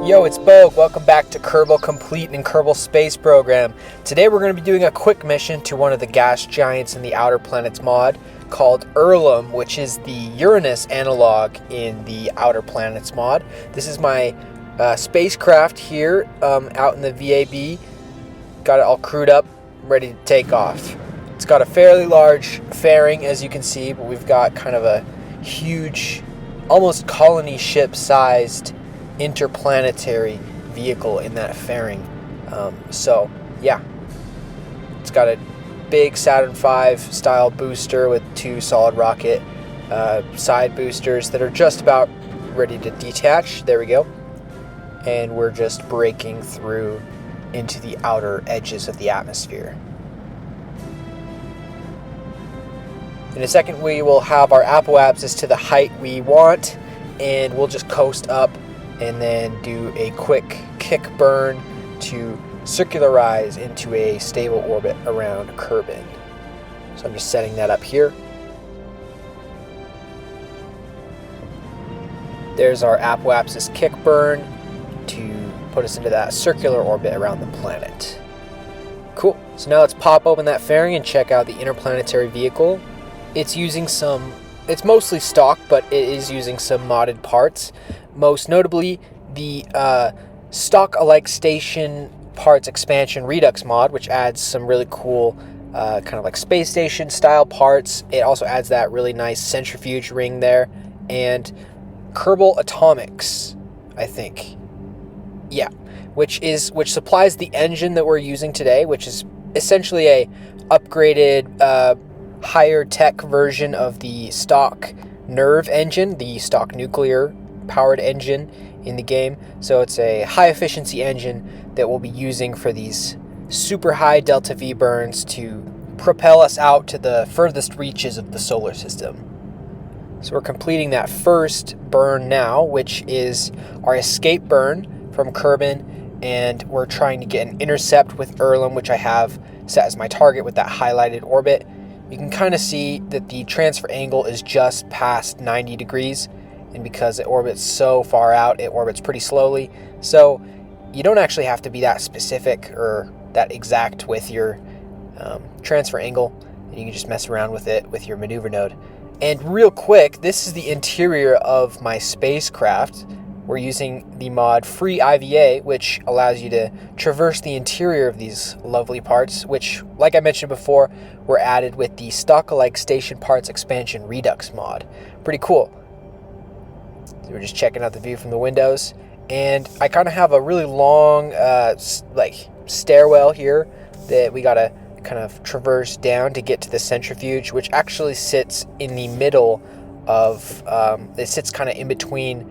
Yo, it's Bogue. Welcome back to Kerbol Komplete and Kerbal Space Program. Today we're going to be doing a quick mission to one of the gas giants in the Outer Planets mod called Urlum, which is the Uranus analog in the Outer Planets mod. This is my spacecraft here out in the VAB. Got it all crewed up, ready to take off. It's got a fairly large fairing, as you can see, but we've got kind of a huge, almost colony ship-sized interplanetary vehicle in that fairing. So yeah, it's got a big Saturn V style booster with two solid rocket side boosters that are just about ready to detach. There we go. And we're just breaking through into the outer edges of the atmosphere. In a second we will have our apoapsis to the height we want, and we'll just coast up and then do a quick kick burn to circularize into a stable orbit around Kerbin. So I'm just setting that up here. There's our apoapsis kick burn to put us into that circular orbit around the planet. Cool. So now let's pop open that fairing and check out the interplanetary vehicle. It's mostly stock, but it is using some modded parts. Most notably, the stock-alike station parts expansion Redux mod, which adds some really cool kind of like space station style parts. It also adds that really nice centrifuge ring there, and Kerbol Atomics, I think. Yeah, which supplies the engine that we're using today, which is essentially a upgraded higher tech version of the stock Nerve engine, the stock nuclear powered engine in the game. So it's a high efficiency engine that we'll be using for these super high delta V burns to propel us out to the furthest reaches of the solar system. So we're completing that first burn now, which is our escape burn from Kerbin, and we're trying to get an intercept with Urlum, which I have set as my target with that highlighted orbit. You can kind of see that the transfer angle is just past 90 degrees, and because it orbits so far out, it orbits pretty slowly. So you don't actually have to be that specific or that exact with your transfer angle. You can just mess around with it with your maneuver node. And real quick, this is the interior of my spacecraft. We're using the mod Free IVA, which allows you to traverse the interior of these lovely parts, which, like I mentioned before, were added with the stock-alike station parts expansion Redux mod. Pretty cool. So we're just checking out the view from the windows, and I kind of have a really long stairwell here that we gotta kind of traverse down to get to the centrifuge, which actually sits in the middle of, it sits kind of in between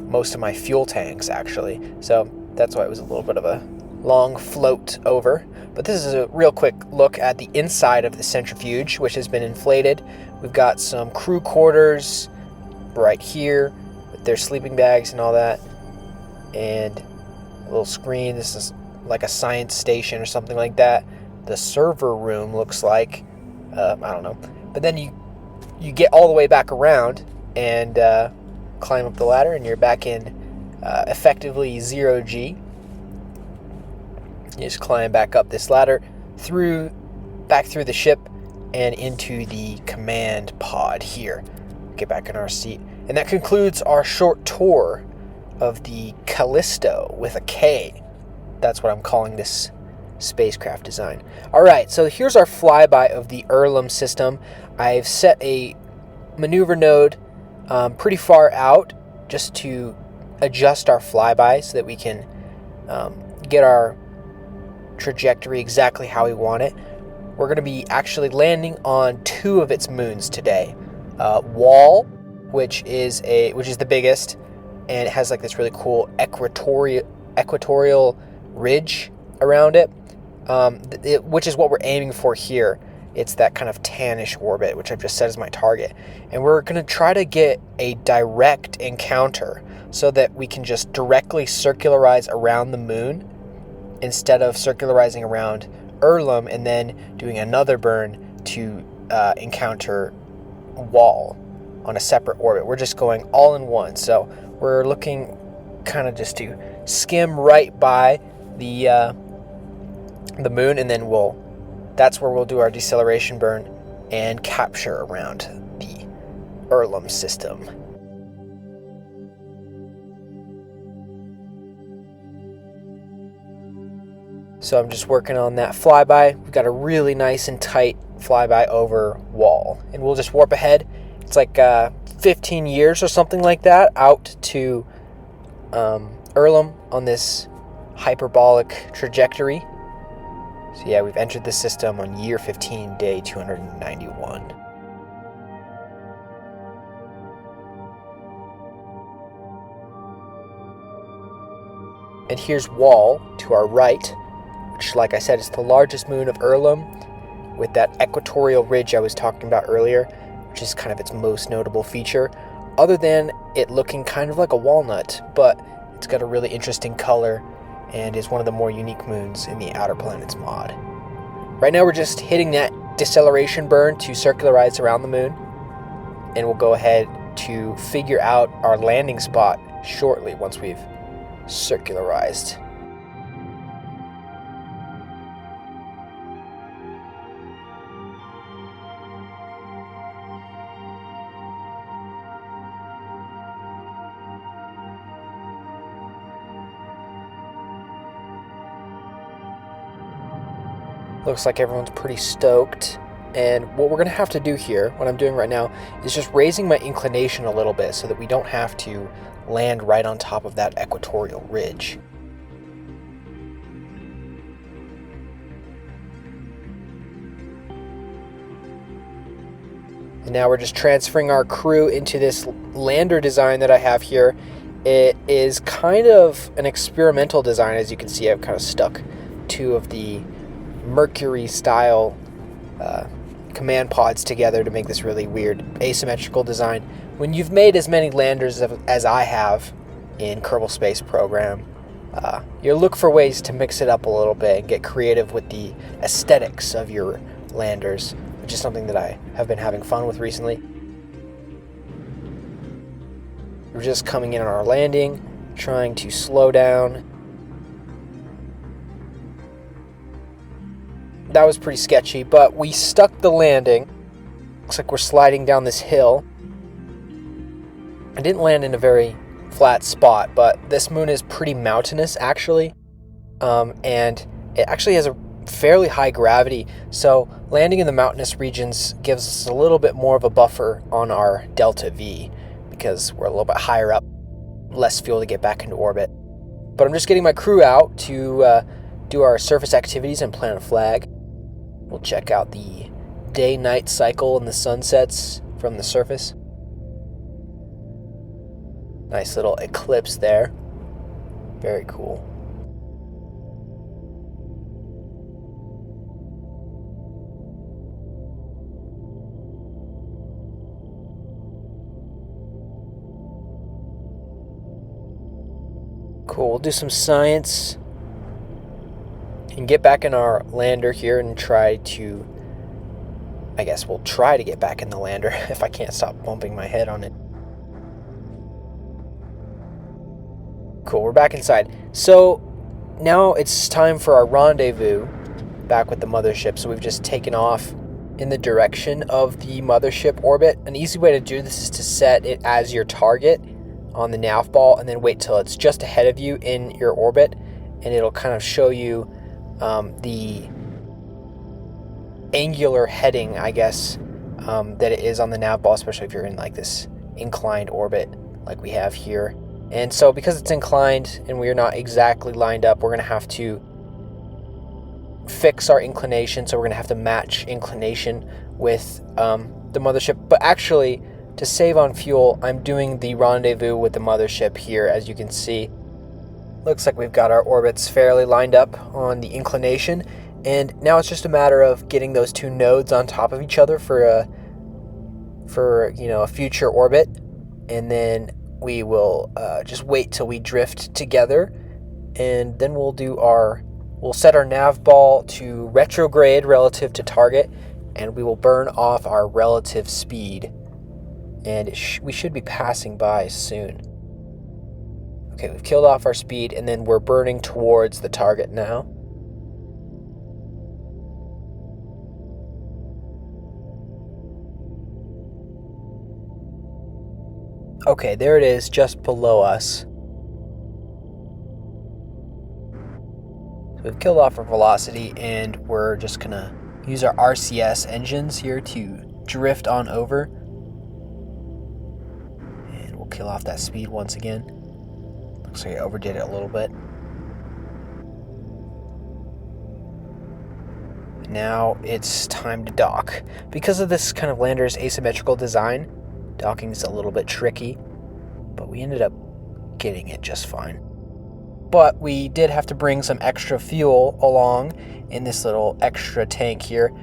most of my fuel tanks, actually. So that's why it was a little bit of a long float over. But this is a real quick look at the inside of the centrifuge, which has been inflated. We've got some crew quarters right here with their sleeping bags and all that, and a little screen. This is like a science station or something like that. The server room looks like, I don't know. But then you get all the way back around and climb up the ladder, and you're back in effectively 0G. You just climb back up this ladder back through the ship and into the command pod here. Get back in our seat. And that concludes our short tour of the Callisto with a K. That's what I'm calling this spacecraft design. Alright, so here's our flyby of the Urlum system. I've set a maneuver node pretty far out just to adjust our flyby so that we can get our trajectory exactly how we want it. We're going to be actually landing on two of its moons today. Wal, which is the biggest, and it has like this really cool equatorial ridge around it, which is what we're aiming for here. It's that kind of tannish orbit, which I've just set as my target. And we're going to try to get a direct encounter so that we can just directly circularize around the moon instead of circularizing around Urlum and then doing another burn to encounter Wal on a separate orbit. We're just going all in one. So we're looking kind of just to skim right by the moon, and then that's where we'll do our deceleration burn and capture around the Urlum system. So I'm just working on that flyby. We've got a really nice and tight flyby over Wal, and we'll just warp ahead. It's like 15 years or something like that out to Urlum on this hyperbolic trajectory. So yeah, we've entered the system on year 15, day 291. And here's Wal to our right, which, like I said, is the largest moon of Urlum, with that equatorial ridge I was talking about earlier, which is kind of its most notable feature, other than it looking kind of like a walnut, but it's got a really interesting color and is one of the more unique moons in the Outer Planets mod. Right now we're just hitting that deceleration burn to circularize around the moon, and we'll go ahead to figure out our landing spot shortly once we've circularized. Looks like everyone's pretty stoked, and what we're going to have to do here, what I'm doing right now, is just raising my inclination a little bit so that we don't have to land right on top of that equatorial ridge. And now we're just transferring our crew into this lander design that I have here. It is kind of an experimental design. As you can see, I've kind of stuck two of the Mercury style command pods together to make this really weird asymmetrical design. When you've made as many landers as I have in Kerbal Space Program, you look for ways to mix it up a little bit and get creative with the aesthetics of your landers, which is something that I have been having fun with recently. We're just coming in on our landing, trying to slow down. That was pretty sketchy, but we stuck the landing. Looks like we're sliding down this hill. I didn't land in a very flat spot, but this moon is pretty mountainous actually, and it actually has a fairly high gravity, so landing in the mountainous regions gives us a little bit more of a buffer on our delta V, because we're a little bit higher up, less fuel to get back into orbit. But I'm just getting my crew out to do our surface activities and plant a flag. We'll check out the day-night cycle and the sunsets from the surface. Nice little eclipse there. Very cool. Cool, we'll do some science and get back in our lander here and try to, I guess we'll try to get back in the lander if I can't stop bumping my head on it. Cool, we're back inside. So now it's time for our rendezvous back with the mothership. So we've just taken off in the direction of the mothership orbit. An easy way to do this is to set it as your target on the nav ball and then wait till it's just ahead of you in your orbit, and it'll kind of show you the angular heading, I guess, that it is on the nav ball, especially if you're in like this inclined orbit like we have here. And so because it's inclined and we're not exactly lined up, we're going to have to fix our inclination. So we're going to have to match inclination with the mothership. But actually, to save on fuel, I'm doing the rendezvous with the mothership here, as you can see. Looks like we've got our orbits fairly lined up on the inclination, and now it's just a matter of getting those two nodes on top of each other for a future orbit, and then we will just wait till we drift together, and then we'll set our nav ball to retrograde relative to target, and we will burn off our relative speed, and we should be passing by soon. Okay, we've killed off our speed, and then we're burning towards the target now. Okay, there it is, just below us. So we've killed off our velocity, and we're just gonna use our RCS engines here to drift on over. And we'll kill off that speed once again. Looks like I overdid it a little bit. Now it's time to dock. Because of this kind of lander's asymmetrical design, docking is a little bit tricky, but we ended up getting it just fine. But we did have to bring some extra fuel along in this little extra tank here,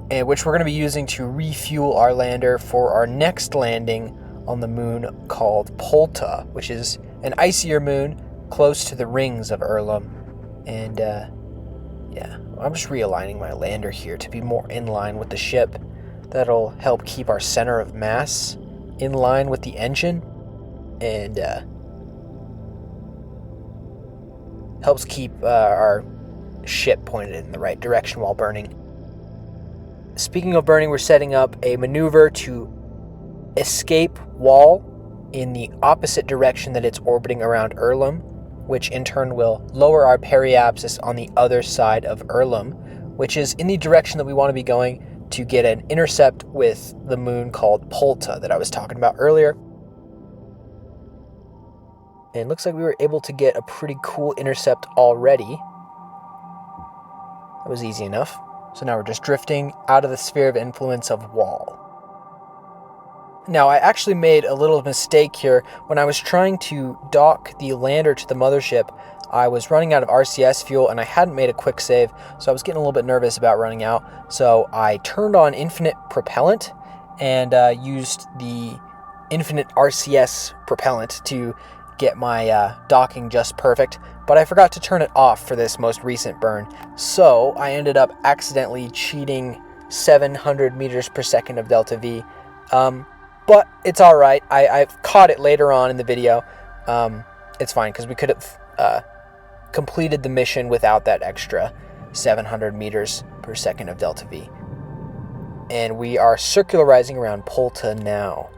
which we're going to be using to refuel our lander for our next landing on the moon called Polta, which is an icier moon close to the rings of Urlum. And yeah, I'm just realigning my lander here to be more in line with the ship. That'll help keep our center of mass in line with the engine, and helps keep our ship pointed in the right direction while burning. Speaking of burning, we're setting up a maneuver to escape Wal in the opposite direction that it's orbiting around Urlum, which in turn will lower our periapsis on the other side of Urlum, which is in the direction that we want to be going to get an intercept with the moon called Polta that I was talking about earlier. And it looks like we were able to get a pretty cool intercept already. That was easy enough. So now we're just drifting out of the sphere of influence of Wal. Now, I actually made a little mistake here. When I was trying to dock the lander to the mothership, I was running out of RCS fuel and I hadn't made a quick save, so I was getting a little bit nervous about running out. So I turned on infinite propellant and used the infinite RCS propellant to get my docking just perfect, but I forgot to turn it off for this most recent burn. So I ended up accidentally cheating 700 meters per second of delta V. But it's all right. I've caught it later on in the video. It's fine because we could have completed the mission without that extra 700 meters per second of delta V. And we are circularizing around Polta now.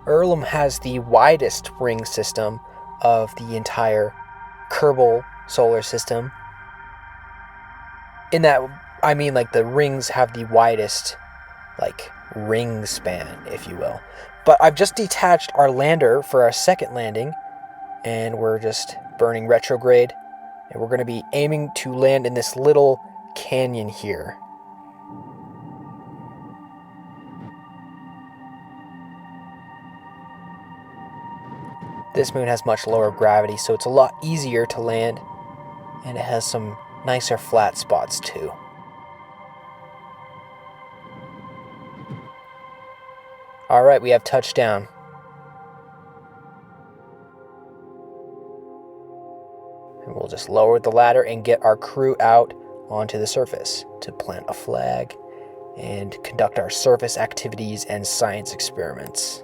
Urlum has the widest ring system of the entire Kerbol solar system. In that, I mean, like, the rings have the widest, like, ring span, if you will. But I've just detached our lander for our second landing, and we're just burning retrograde, and we're going to be aiming to land in this little canyon here. This moon has much lower gravity, so it's a lot easier to land, and it has some nicer flat spots too. Alright, we have touchdown. And we'll just lower the ladder and get our crew out onto the surface to plant a flag and conduct our surface activities and science experiments.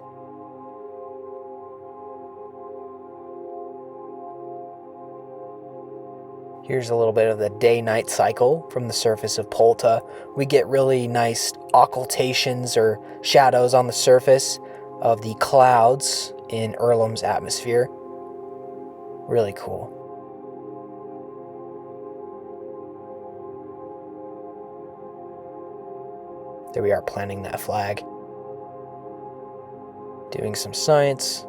Here's a little bit of the day-night cycle from the surface of Polta. We get really nice occultations or shadows on the surface of the clouds in Urlum's atmosphere. Really cool. There we are, planting that flag. Doing some science.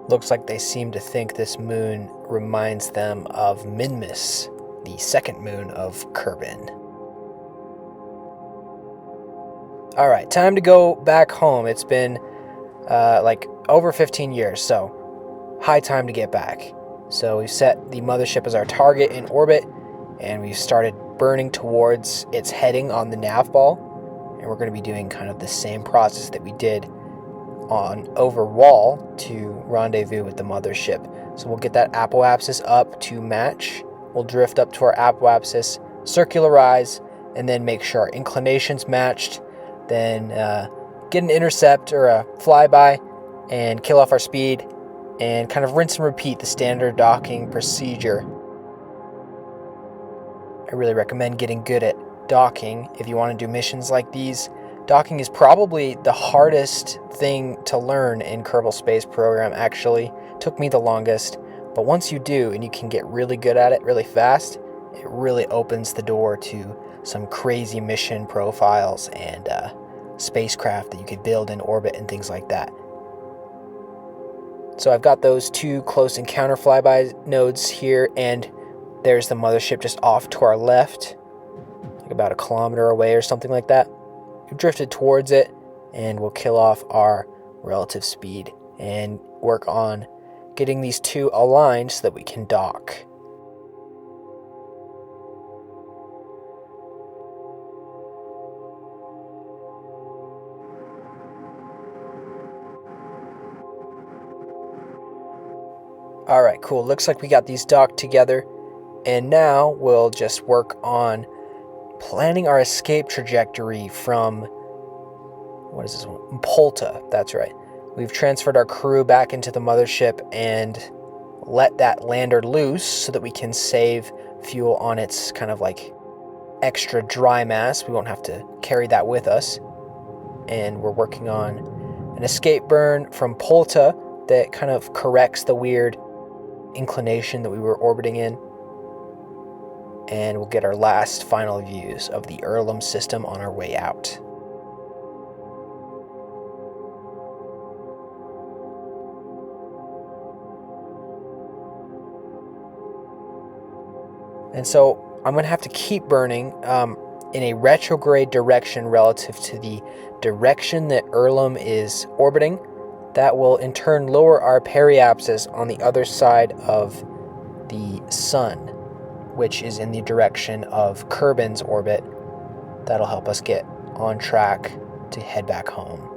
Looks like they seem to think this moon reminds them of Minmus, the second moon of Kerbin. Alright, time to go back home. It's been like over 15 years, so high time to get back. So we've set the mothership as our target in orbit, and we've started burning towards its heading on the nav ball. And we're going to be doing kind of the same process that we did on over Wal to rendezvous with the mothership. So we'll get that apoapsis up to match. We'll drift up to our apoapsis, circularize, and then make sure our inclination's matched. Then get an intercept or a flyby and kill off our speed and kind of rinse and repeat the standard docking procedure. I really recommend getting good at docking if you want to do missions like these. Docking is probably the hardest thing to learn in Kerbal Space Program, actually. Took me the longest, but once you do and you can get really good at it really fast, it really opens the door to some crazy mission profiles and spacecraft that you could build in orbit and things like that. So I've got those 2 close encounter flyby nodes here, and there's the mothership just off to our left, like about 1 kilometer away or something like that. We've drifted towards it, and we'll kill off our relative speed and work on getting these 2 aligned so that we can dock. Alright, cool. Looks like we got these docked together. And now we'll just work on planning our escape trajectory from, what is this one? Polta, that's right. We've transferred our crew back into the mothership and let that lander loose so that we can save fuel on its kind of like extra dry mass. We won't have to carry that with us. And we're working on an escape burn from Polta that kind of corrects the weird inclination that we were orbiting in. And we'll get our last final views of the Urlum system on our way out. And so I'm going to have to keep burning in a retrograde direction relative to the direction that Urlum is orbiting. That will in turn lower our periapsis on the other side of the sun, which is in the direction of Kerbin's orbit. That'll help us get on track to head back home.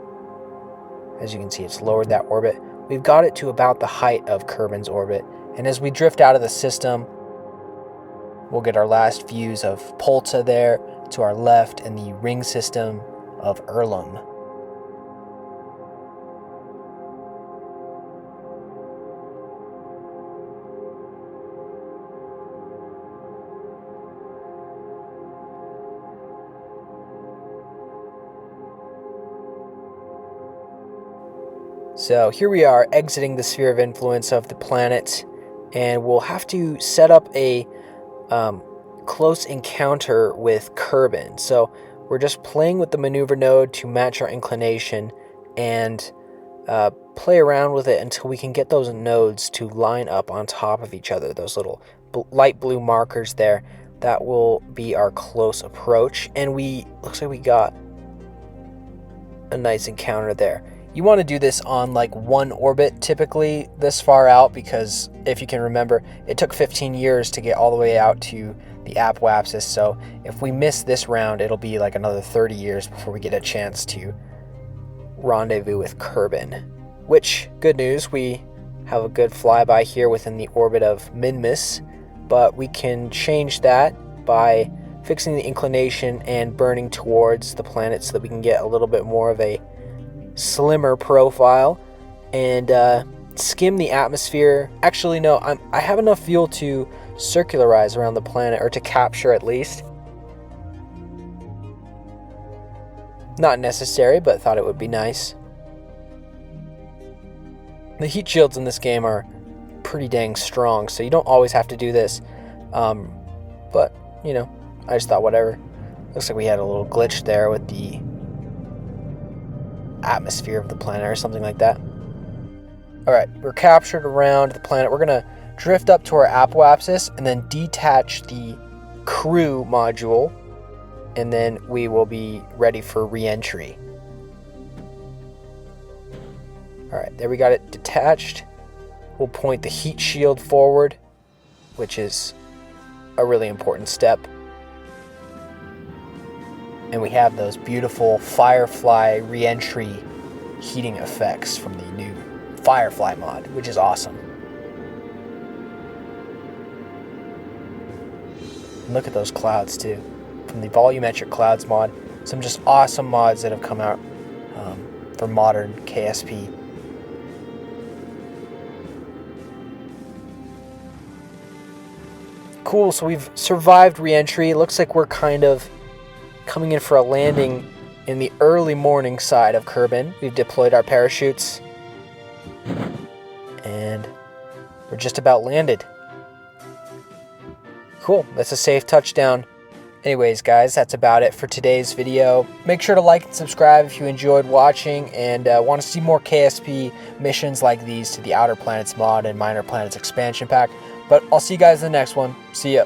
As you can see, it's lowered that orbit. We've got it to about the height of Kerbin's orbit, and as we drift out of the system, we'll get our last views of Polta there to our left and the ring system of Urlum. So here we are exiting the sphere of influence of the planet, and we'll have to set up a close encounter with Kerbin. So we're just playing with the maneuver node to match our inclination and play around with it until we can get those nodes to line up on top of each other, those little light blue markers there. That will be our close approach, and looks like we got a nice encounter there. You want to do this on like 1 orbit typically this far out, because if you can remember, it took 15 years to get all the way out to the apoapsis. So if we miss this round, it'll be like another 30 years before we get a chance to rendezvous with Kerbin. Which, good news, we have a good flyby here within the orbit of Minmus, but we can change that by fixing the inclination and burning towards the planet so that we can get a little bit more of a slimmer profile and skim the atmosphere. Actually, no, I have enough fuel to circularize around the planet, or to capture at least. Not necessary, but thought it would be nice. The heat shields in this game are pretty dang strong, so you don't always have to do this. But, you know, I just thought whatever. Looks like we had a little glitch there with the atmosphere of the planet or something like that. Alright, we're captured around the planet. We're going to drift up to our apoapsis and then detach the crew module, and then we will be ready for re-entry. Alright, there we got it detached. We'll point the heat shield forward, which is a really important step. And we have those beautiful Firefly re-entry heating effects from the new Firefly mod, which is awesome. And look at those clouds too, from the volumetric clouds mod. Some just awesome mods that have come out for modern KSP. Cool, so we've survived re-entry. It looks like we're kind of coming in for a landing in the early morning side of Kerbin. We've deployed our parachutes and we're just about landed. Cool, that's a safe touchdown. Anyways, guys, that's about it for today's video. Make sure to like and subscribe if you enjoyed watching and want to see more KSP missions like these to the Outer Planets mod and Minor Planets expansion pack. But I'll see you guys in the next one. See ya.